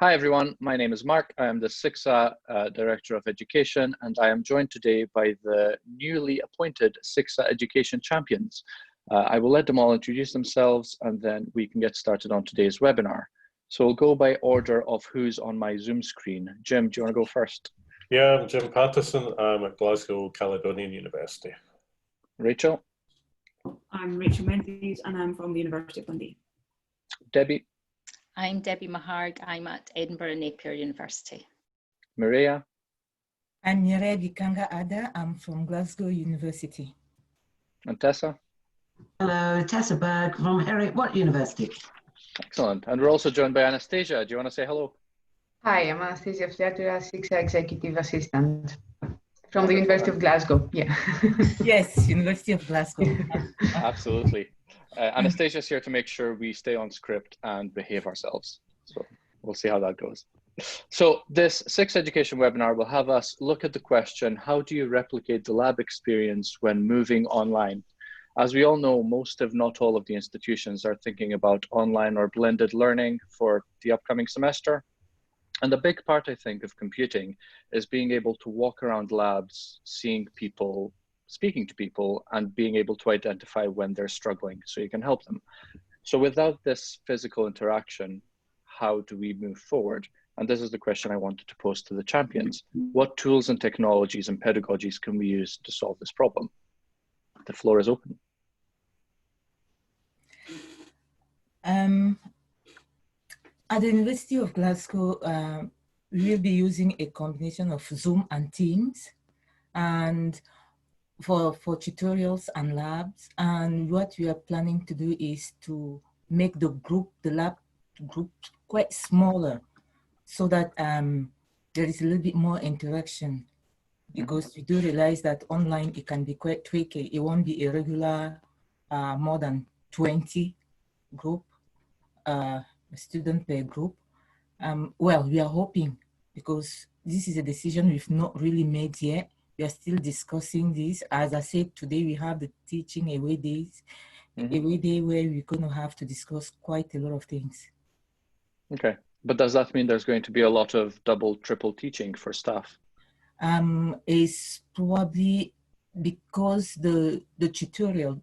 Hi everyone, my name is Mark. I am the SICSA Director of Education, and I am joined today by the newly appointed SICSA Education Champions. I will let them all introduce themselves and then we can get started on today's webinar. So we'll go by order of who's on my Zoom screen. Jim, do you want to go first? Yeah, I'm Jim Patterson. I'm at Glasgow Caledonian University. Rachel? I'm Rachel Menzies and I'm from the University of Dundee. Debbie? I'm Debbie Maharg. I'm at Edinburgh Napier University. Maria? I'm Nyere Gikanga Ada. I'm from Glasgow University. And Tessa? Hello, Tessa Berg from Heriot-Watt University. Excellent. And we're also joined by Anastasia. Do you want to say hello? Hi, I'm Anastasia Fliatura, SICSA Executive Assistant from the University of Glasgow. Yeah. Yes, University of Glasgow. Absolutely. Anastasia's here to make sure we stay on script and behave ourselves. So we'll see how that goes. So this SICSA Education webinar will have us look at the question, how do you replicate the lab experience when moving online? As we all know, most if not all of the institutions are thinking about online or blended learning for the upcoming semester. And a big part, I think, of computing is being able to walk around labs, seeing people, speaking to people, and being able to identify when they're struggling so you can help them. So without this physical interaction, how do we move forward? And this is the question I wanted to pose to the champions. What tools and technologies and pedagogies can we use to solve this problem? The floor is open. At the University of Glasgow, we'll be using a combination of Zoom and Teams, and for tutorials and labs. And what we are planning to do is to make the lab group quite smaller so that there is a little bit more interaction, because we do realize that online it can be quite tricky. It won't be a regular more than 20 group, student per group. Well, we are hoping, because this is a decision we've not really made yet. We are still discussing this. As I said, today we have the teaching away days, away day where we're going to have to discuss quite a lot of things. Okay, but does that mean there's going to be a lot of double, triple teaching for staff? It's probably because the tutorial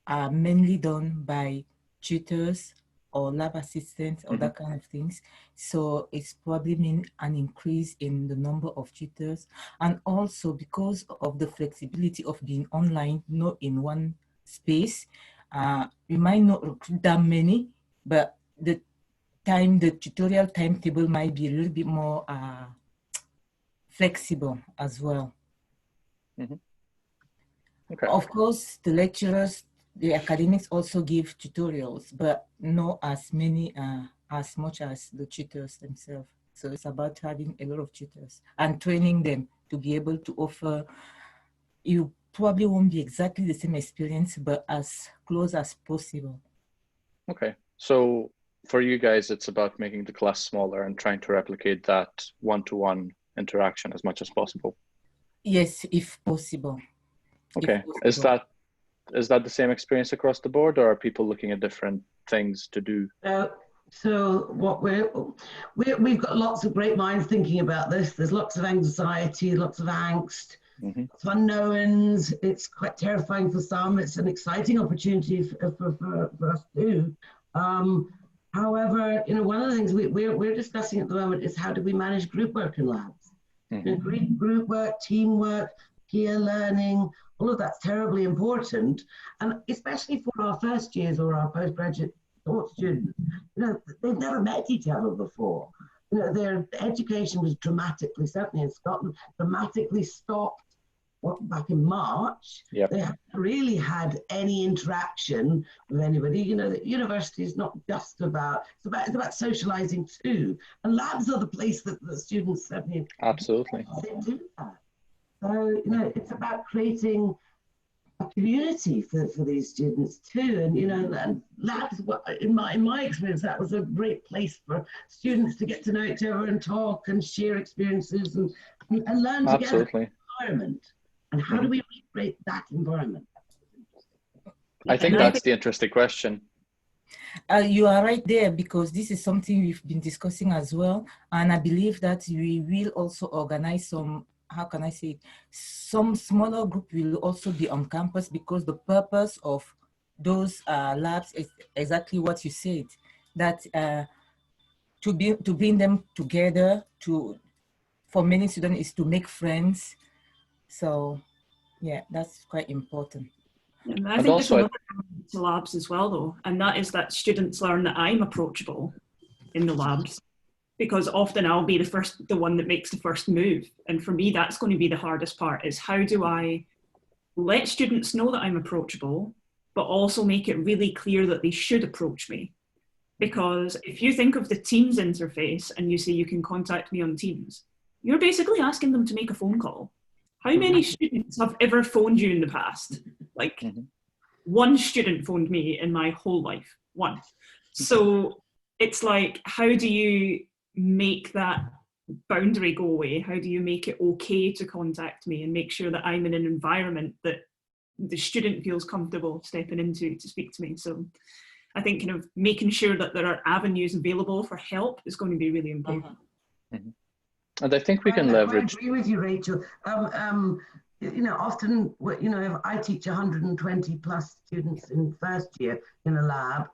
are mainly done by tutors or lab assistants or that kind of things. So it's probably mean an increase in the number of tutors. And also because of the flexibility of being online, not in one space, we might not recruit that many, but the tutorial timetable might be a little bit more flexible as well. Okay. Of course, the lecturers, the academics also give tutorials, but not as many, as much as the tutors themselves. So it's about having a lot of tutors and training them to be able to offer. You probably won't be exactly the same experience, but as close as possible. Okay, so for you guys, it's about making the class smaller and trying to replicate that one-to-one interaction as much as possible. Yes, if possible. Okay, is that the same experience across the board, or are people looking at different things to do? So what we've got lots of great minds thinking about this. There's lots of anxiety, lots of angst, lots of unknowns. It's quite terrifying for some. It's an exciting opportunity for us too. However, one of the things we're discussing at the moment is how do we manage group work in labs? Group work, teamwork, peer learning, all of that's terribly important. And especially for our first years or our postgraduate thought students, they've never met each other before. Their education was dramatically, certainly in Scotland, dramatically stopped back in March. Yep. They haven't really had any interaction with anybody. The university is not just about, it's about socializing too. And labs are the place that the students certainly Absolutely. They do that. So, it's about creating a community for these students too. And, and labs, in my experience, that was a great place for students to get to know each other and talk and share experiences and learn together. Absolutely. Environment. And how do we recreate that environment? I think that's the interesting question. You are right there, because this is something we've been discussing as well. And I believe that we will also organize some, how can I say it? Some smaller group will also be on campus, because the purpose of those labs is exactly what you said, that to bring them together, for many students is to make friends. So yeah, that's quite important. And I think there's another element to labs as well, though, and that is that students learn that I'm approachable in the labs, because often I'll be the one that makes the first move. And for me, that's going to be the hardest part, is how do I let students know that I'm approachable, but also make it really clear that they should approach me. Because if you think of the Teams interface and you say you can contact me on Teams, you're basically asking them to make a phone call. How many students have ever phoned you in the past? Like, one student phoned me in my whole life, one. So it's like, how do you make that boundary go away? How do you make it okay to contact me and make sure that I'm in an environment that the student feels comfortable stepping into to speak to me? So I think kind of making sure that there are avenues available for help is going to be really important. And I think we can leverage. I agree with you, Rachel. You know, often, you know, if I teach 120 plus students in first year in a lab,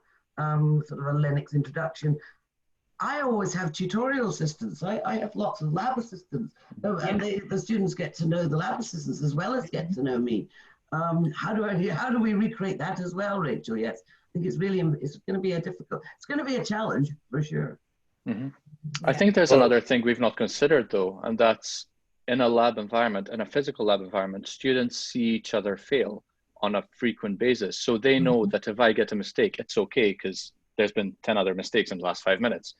sort of a Linux introduction, I always have tutorial assistants. I have lots of lab assistants, and the students get to know the lab assistants as well as get to know me. How do we recreate that as well, Rachel? Yes, I think it's going to be it's going to be a challenge for sure. I think there's another thing we've not considered though, and that's in a lab environment, in a physical lab environment, students see each other fail on a frequent basis. So they know that if I get a mistake, it's okay, because there's been 10 other mistakes in the last 5 minutes.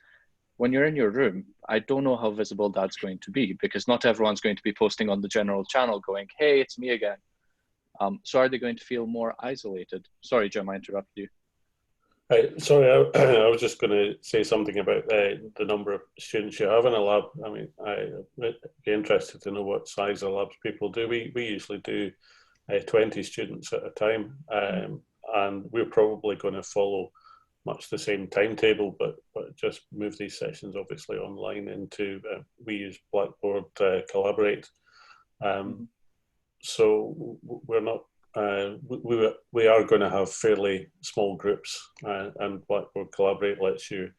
When you're in your room, I don't know how visible that's going to be, because not everyone's going to be posting on the general channel going, hey, it's me again. So are they going to feel more isolated? Sorry, Jim, I interrupted you. Sorry, I was just going to say something about the number of students you have in a lab. I mean, I'd be interested to know what size of labs people do. We usually do 20 students at a time, and we're probably going to follow much the same timetable, but just move these sessions obviously online into, we use Blackboard Collaborate. So we're not, we are going to have fairly small groups, and Blackboard Collaborate lets you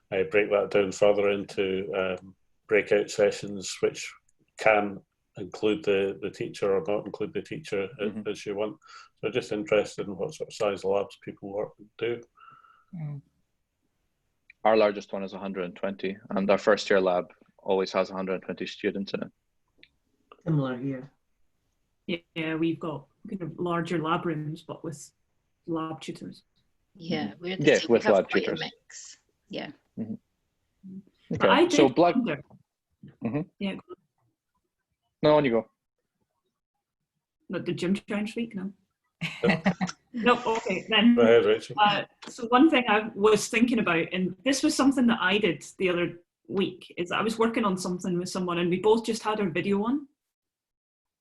break that down further into breakout sessions, which can include the teacher or not include the teacher as you want. So just interested in what sort of size labs people do. Our largest one is 120, and our first year lab always has 120 students in it. Similar here. Yeah, we've got kind of larger lab rooms, but with lab tutors. Yeah, we're the same. With we have lab quite tutors. a mix. Yeah. Okay, I did so wonder. Yeah. No, on you go. Not the Jim try and speak now. No, okay, then. Go ahead, Rachel. So one thing I was thinking about, and this was something that I did the other week, is I was working on something with someone and we both just had our video on.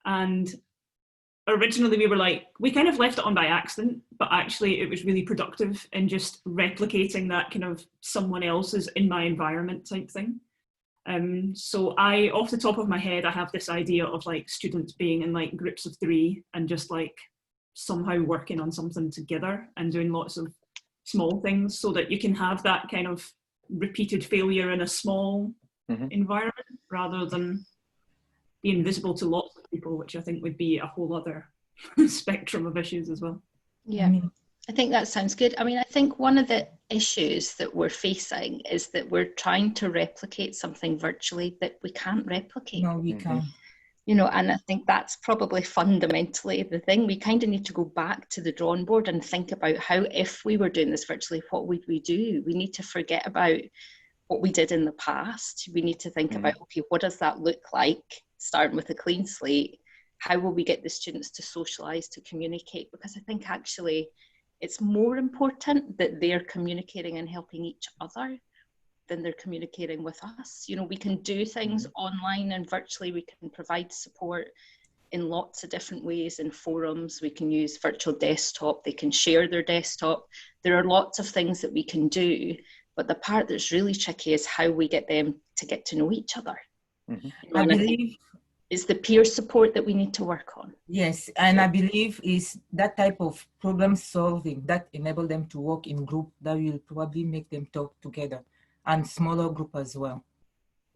And originally we were like, we kind of left it on by accident, but actually it was really productive in just replicating that kind of someone else's in my environment type thing. So I, off the top of my head, I have this idea of like students being in like groups of 3 and just like somehow working on something together and doing lots of small things so that you can have that kind of repeated failure in a small environment rather than being visible to lots of people, which I think would be a whole other spectrum of issues as well. Yeah, I think that sounds good. I mean, I think one of the issues that we're facing is that we're trying to replicate something virtually that we can't replicate. No, we can't. You know, and I think that's probably fundamentally the thing. We kind of need to go back to the drawing board and think about how, if we were doing this virtually, what would we do? We need to forget about what we did in the past. We need to think about, okay, what does that look like? Starting with a clean slate, how will we get the students to socialise, to communicate? Because I think actually it's more important that they're communicating and helping each other than they're communicating with us. You know, we can do things online and virtually, we can provide support in lots of different ways in forums. We can use virtual desktop. They can share their desktop. There are lots of things that we can do, but the part that's really tricky is how we get them to get to know each other. Mm-hmm. I believe it's the peer support that we need to work on. Yes, and I believe is that type of problem solving that enable them to work in group that will probably make them talk together, and smaller group as well.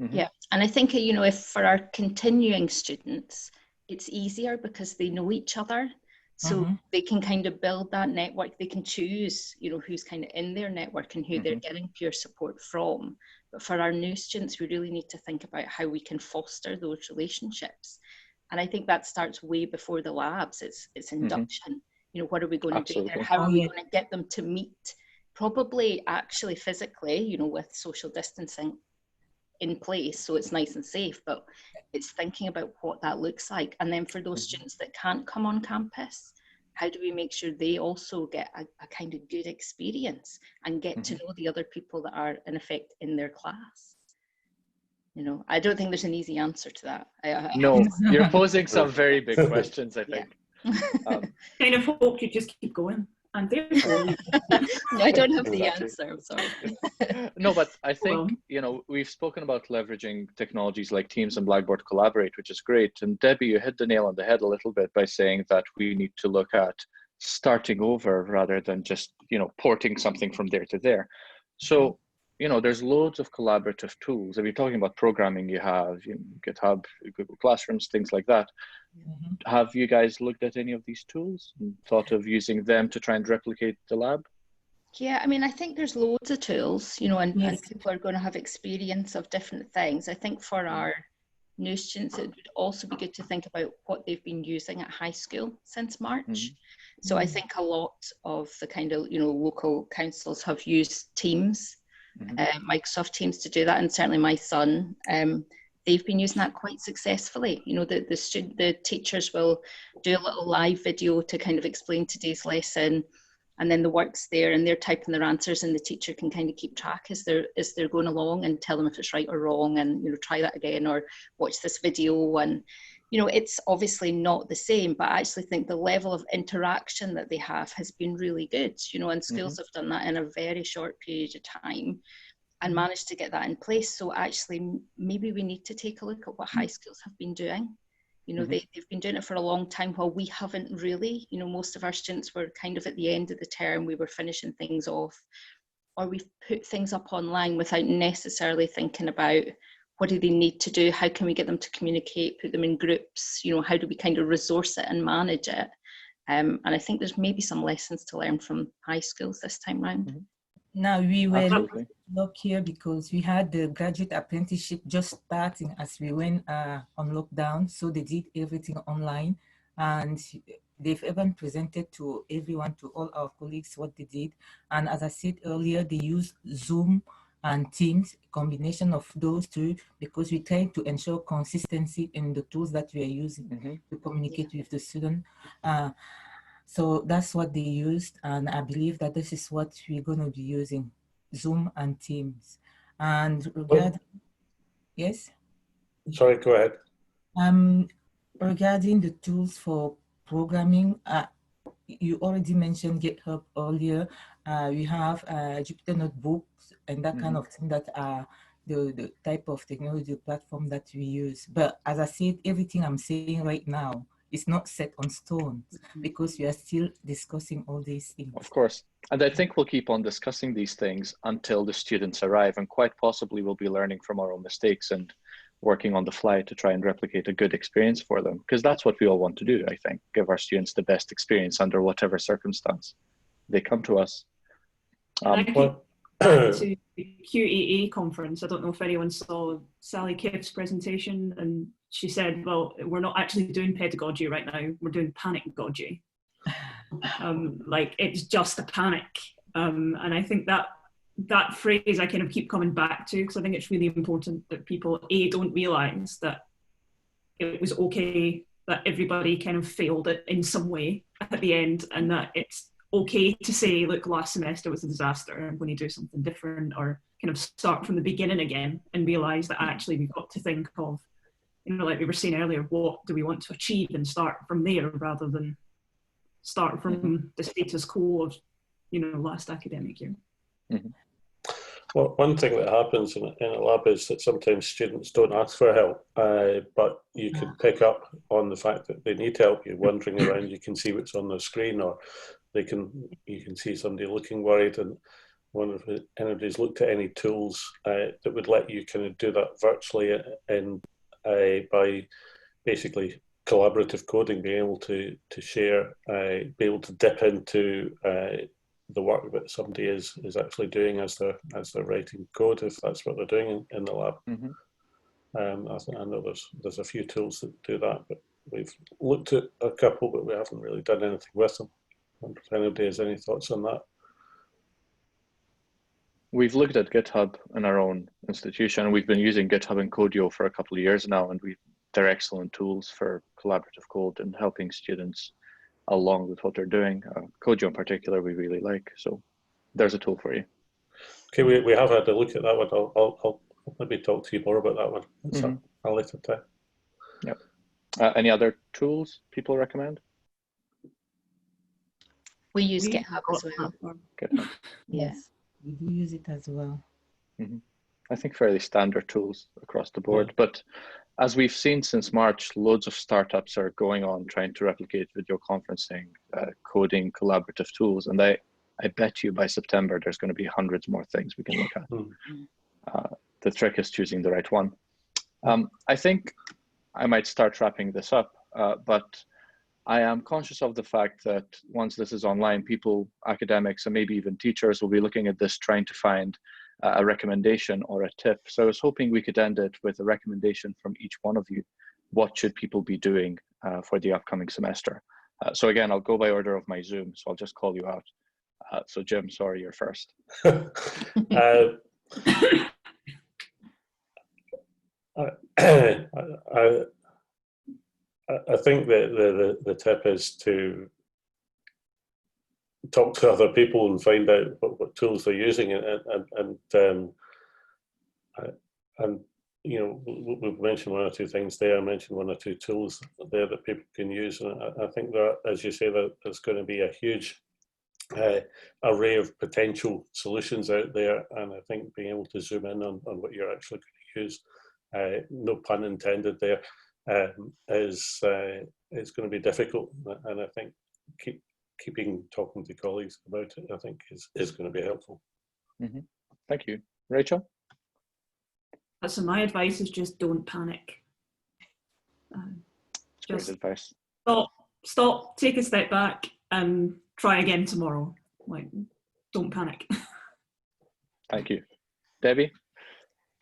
Mm-hmm. Yeah, and I think, you know, if for our continuing students, it's easier because they know each other. So they can kind of build that network. They can choose, you know, who's kind of in their network and who they're getting peer support from. But for our new students, we really need to think about how we can foster those relationships. And I think that starts way before the labs. It's induction. You know, what are we going to do there? How are we going to get them to meet? Probably actually physically, you know, with social distancing in place, so it's nice and safe, but it's thinking about what that looks like. And then for those students that can't come on campus, how do we make sure they also get a kind of good experience and get to know the other people that are in effect in their class? You know, I don't think there's an easy answer to that. No, you're posing some very big questions, I think. Kind of hope you just keep going. And therefore, no, I don't have the answer. I'm sorry. No, but I think, you know, we've spoken about leveraging technologies like Teams and Blackboard Collaborate, which is great. And Debbie, you hit the nail on the head a little bit by saying that we need to look at starting over rather than just, you know, porting something from there to there. So, you know, there's loads of collaborative tools. If you're talking about programming, you have GitHub, Google Classrooms, things like that. Have you guys looked at any of these tools and thought of using them to try and replicate the lab? Yeah, I mean, I think there's loads of tools, you know, and people are going to have experience of different things. I think for our new students, it would also be good to think about what they've been using at high school since March. So I think a lot of the kind of, you know, local councils have used Teams, Microsoft Teams to do that. And certainly my son, they've been using that quite successfully. You know, the teachers will do a little live video to kind of explain today's lesson, and then the work's there and they're typing their answers, and the teacher can kind of keep track as they're going along and tell them if it's right or wrong, and, you know, try that again or watch this video. And, you know, it's obviously not the same, but I actually think the level of interaction that they have has been really good, you know, and schools have done that in a very short period of time and managed to get that in place. So actually, maybe we need to take a look at what high schools have been doing. You know, they've been doing it for a long time while we haven't really. You know, most of our students were kind of at the end of the term, we were finishing things off, or we've put things up online without necessarily thinking about what do they need to do, how can we get them to communicate, put them in groups, you know, how do we kind of resource it and manage it. And I think there's maybe some lessons to learn from high schools this time round. Now, we were look here because we had the graduate apprenticeship just starting as we went on lockdown. So they did everything online, and they've even presented to everyone, to all our colleagues, what they did. And as I said earlier, they used Zoom and Teams, combination of those two, because we try to ensure consistency in the tools that we are using to communicate with the student. So that's what they used, and I believe that this is what we're going to be using, Zoom and Teams. And regarding, yes? Sorry, go ahead. Regarding the tools for programming, you already mentioned GitHub earlier. We have Jupyter Notebooks and that kind of thing that are the type of technology platform that we use. But as I said, everything I'm saying right now is not set on stone because we are still discussing all these things. Of course. And I think we'll keep on discussing these things until the students arrive, and quite possibly we'll be learning from our own mistakes and working on the fly to try and replicate a good experience for them, because that's what we all want to do, I think, give our students the best experience under whatever circumstance they come to us. To the QAA conference, I don't know if anyone saw Sally Kiff's presentation, and she said, well, we're not actually doing pedagogy right now, we're doing panic-gogy. Like, it's just a panic. And I think that phrase I kind of keep coming back to, because I think it's really important that people, A, don't realise that it was okay that everybody kind of failed it in some way at the end, and that it's okay to say, look, last semester was a disaster, I'm going to do something different, or kind of start from the beginning again and realise that actually we've got to think of you know, like we were saying earlier, what do we want to achieve and start from there rather than start from the status quo of, you know, last academic year. Well, one thing that happens in a lab is that sometimes students don't ask for help, but you can pick up on the fact that they need help. You're wandering around, you can see what's on the screen, or you can see somebody looking worried, and wonder if anybody's looked at any tools that would let you kind of do that virtually, and by basically collaborative coding, being able to share, be able to dip into the work that somebody is actually doing as they're writing code, if that's what they're doing in the lab. I know there's a few tools that do that, but we've looked at a couple, but we haven't really done anything with them. I wonder if anybody has any thoughts on that. We've looked at GitHub in our own institution. We've been using GitHub and Codio for a couple of years now, and they're excellent tools for collaborative code and helping students along with what they're doing. Codio in particular, we really like. So there's a tool for you. Okay, we have had a look at that one. I'll maybe talk to you more about that one a later time. Yep. Any other tools people recommend? We use GitHub as well. GitHub. Yes, we do use it as well. I think fairly standard tools across the board, but as we've seen since March, loads of startups are going on trying to replicate video conferencing, coding, collaborative tools, and I bet you by September there's going to be hundreds more things we can look at. The trick is choosing the right one. I think I might start wrapping this up, but I am conscious of the fact that once this is online, people, academics, and maybe even teachers will be looking at this trying to find a recommendation or a tip. So I was hoping we could end it with a recommendation from each one of you. What should people be doing for the upcoming semester? So again, I'll go by order of my Zoom, so I'll just call you out. So Jim, sorry, you're first. I think that the tip is to talk to other people and find out what tools they're using, and you know, we've mentioned one or two things there. I mentioned one or two tools there that people can use, and I think that, as you say, that there's going to be a huge array of potential solutions out there, and I think being able to zoom in on what you're actually going to use, no pun intended there, is going to be difficult, and I think talking to colleagues about it, I think is going to be helpful. Thank you. Rachel? So my advice is just don't panic. Just advice. Stop, take a step back and try again tomorrow. Like, don't panic. Thank you. Debbie?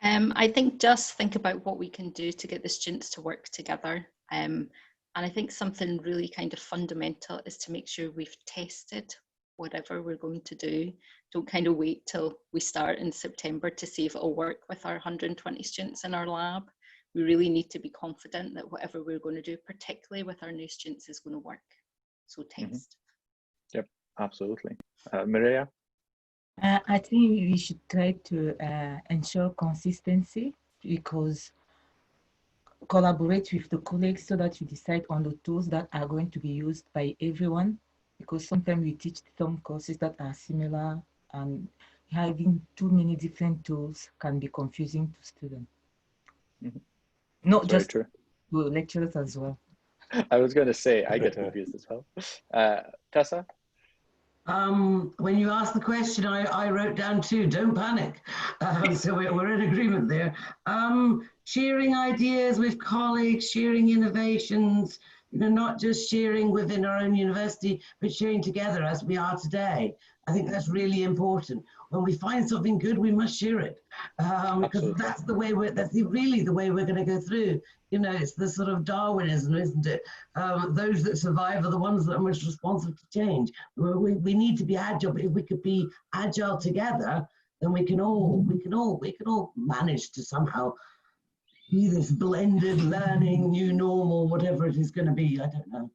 I think just think about what we can do to get the students to work together. And I think something really kind of fundamental is to make sure we've tested whatever we're going to do. Don't kind of wait till we start in September to see if it'll work with our 120 students in our lab. We really need to be confident that whatever we're going to do, particularly with our new students, is going to work. So test. Yep, absolutely. Mireia? I think we should try to ensure consistency, because collaborate with the colleagues so that you decide on the tools that are going to be used by everyone, because sometimes we teach some courses that are similar, and having too many different tools can be confusing to students. Not Very just true. to lecturers as well. I was going to say, I get confused as well. Tessa? When you asked the question, I wrote down too, don't panic. So we're in agreement there. Sharing ideas with colleagues, sharing innovations, you know, not just sharing within our own university, but sharing together as we are today. I think that's really important. When we find something good, we must share it, because that's the way really the way we're going to go through. You know, it's the sort of Darwinism, isn't it? Those that survive are the ones that are most responsive to change. We need to be agile, but if we could be agile together, then we can all manage to somehow be this blended learning, new normal, whatever it is going to be. I don't know.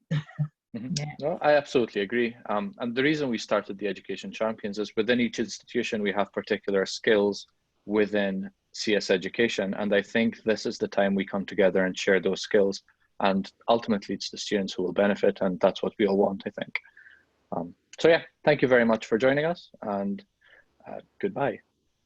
No, I absolutely agree. And the reason we started the Education Champions is within each institution, we have particular skills within CS education. And I think this is the time we come together and share those skills. And ultimately, it's the students who will benefit. And that's what we all want, I think. So yeah, thank you very much for joining us, and goodbye.